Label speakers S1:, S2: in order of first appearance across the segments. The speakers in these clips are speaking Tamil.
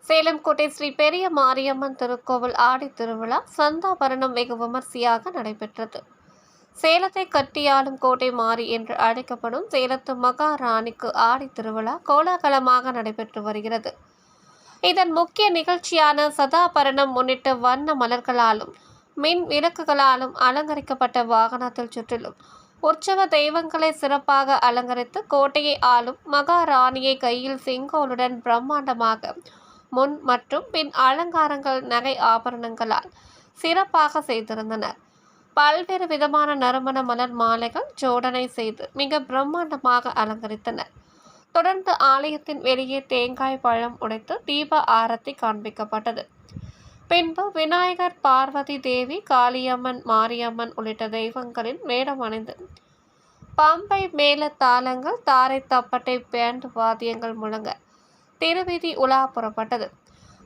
S1: சேலம் கோட்டை ஸ்ரீ பெரிய மாரியம்மன் திருக்கோவில் ஆடி திருவிழா சந்தாபரணம் வெகு விமர்சையாக நடைபெற்றது. சேலத்தை கட்டியாளும் கோட்டை மாறி என்று அழைக்கப்படும் சேலத்து மகாராணிக்கு ஆடி திருவிழா கோலாகலமாக நடைபெற்று வருகிறது. இதன் முக்கிய நிகழ்ச்சியான சதாபரணம் முன்னிட்டு வண்ண மலர்களாலும் மின் விளக்குகளாலும் அலங்கரிக்கப்பட்ட வாகனத்தில் சுற்றிலும் உற்சவ தெய்வங்களை சிறப்பாக அலங்கரித்து கோட்டையை ஆளும் மகாராணியை கையில் செங்கோலுடன் பிரம்மாண்டமாக முன் மற்றும் பின் அலங்காரங்கள் நகை ஆபரணங்களால் சிறப்பாக செய்திருந்தனர். பல்வேறு விதமான நறுமண மலர் மாலைகள் ஜோடனை செய்து மிக பிரம்மாண்டமாக அலங்கரித்தனர். தொடர்ந்து ஆலயத்தின் வெளியே தேங்காய் பழம் உடைத்து தீப ஆரத்தி காண்பிக்கப்பட்டது. பின்பு விநாயகர், பார்வதி தேவி, காளியம்மன், மாரியம்மன் உள்ளிட்ட தெய்வங்களின் வேடம் அணிந்து பம்பை மேல தாளங்கள், தாரை தப்பட்டை, பேண்ட் வாத்தியங்கள் முழங்க திருவீதி உலா புறப்பட்டது.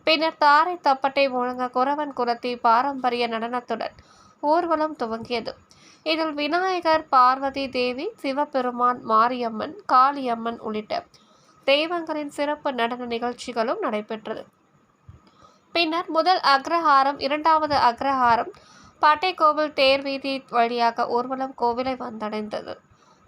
S1: பின்னர் தாரை தப்பட்டை முழங்க குறவன் குலத்தி பாரம்பரிய நடனத்துடன் ஊர்வலம் துவங்கியது. இதில் விநாயகர், பார்வதி தேவி, சிவபெருமான், மாரியம்மன், காளியம்மன் உள்ளிட்ட தெய்வங்களின் சிறப்பு நடன நிகழ்ச்சிகளும் நடைபெற்றது. பின்னர் முதல் அக்ரஹாரம், இரண்டாவது அக்ரஹாரம் பாட்டைக்கோவில் தேர் வீதி வழியாக ஊர்வலம் கோவிலை வந்தடைந்தது.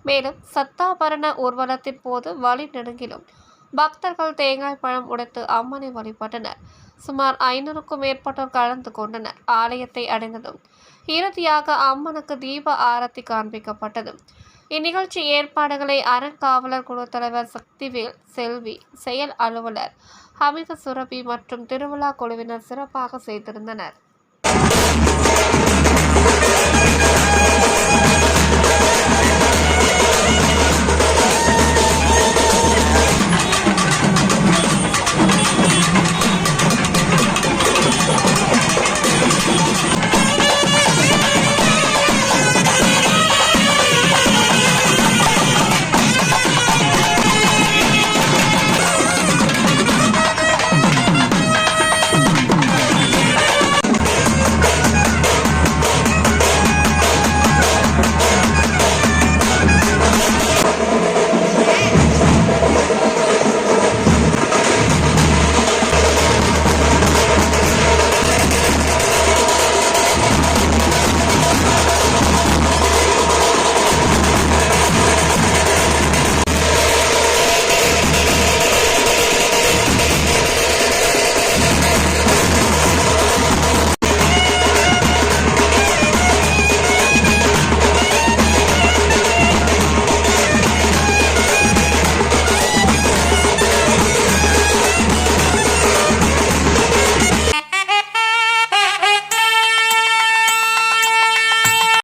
S1: மேலும் சத்தாபரண ஊர்வலத்தின் போது வழி நெடுங்கிலும் பக்தர்கள் தேங்காய் பழம் உடைத்து அம்மனை வழிபட்டனர். சுமார் 500க்கும் மேற்பட்டோர் கலந்து கொண்டனர். ஆலயத்தை அடைந்ததும் இறுதியாக அம்மனுக்கு தீப ஆரத்தி காண்பிக்கப்பட்டது. இந்நிகழ்ச்சி ஏற்பாடுகளை அறங்காவலர் குழு தலைவர் சக்திவேல் செல்வி, செயல் அலுவலர் ஹமித சுரபி மற்றும் திருவிழா குழுவினர் சிறப்பாக செய்திருந்தனர்.